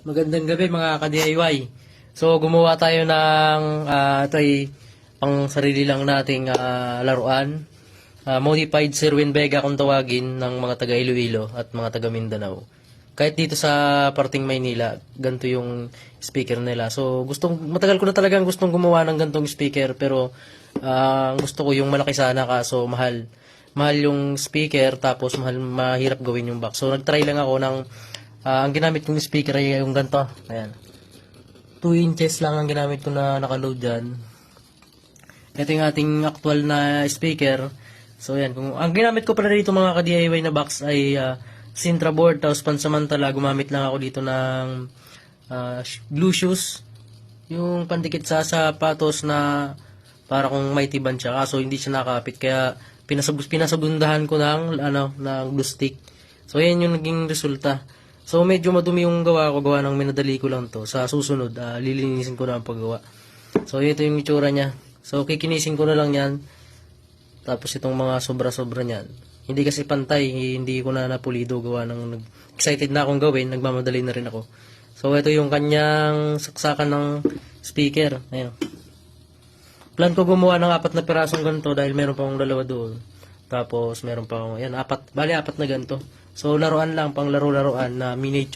Magandang gabi mga ka-DIY. So gumawa tayo ng ito ay pang sarili lang nating laruan. Modified Sherwin Vega kung tawagin ng mga taga Iloilo at mga taga Mindanao. Kahit dito sa parting Maynila, ganito yung speaker nila. So matagal ko na talagang gustong gumawa ng gantong speaker pero gusto ko yung malaki sana kaso mahal. Mahal yung speaker tapos mahirap gawin yung box. So nagtry lang ako ng ang ginamit kong speaker ay yung ganito. Ayan. 2 inches lang ang ginamit ko na nakaload dyan. Ito yung ating actual na speaker. So ayan. Ang ginamit ko pala dito mga ka-DIY na box ay Sintra board. Tapos pansamantala gumamit lang ako dito ng glue shoes. Yung pandikit sa sapatos na para kung may tiban siya. Kaso hindi siya nakapit. Kaya pinasabundahan ko ng glue stick. So ayan yung naging resulta. So medyo madumi yung gawa ng minadali ko lang to. Sa susunod, lilinisin ko na ang paggawa. So ito yung itsura niya. So kikinisin ko na lang yan. Tapos itong mga sobra-sobra niyan. Hindi kasi pantay, hindi ko na napulido gawa ng excited na akong gawin, nagmamadali na rin ako. So ito yung kanyang saksakan ng speaker. Ayun. Plan ko gumawa ng 4 na pirasong ganito dahil meron pa akong 2 doon. Tapos meron pa akong, ayan, 4 na ganito. So laruan lang, pang laro-laruan na miniature.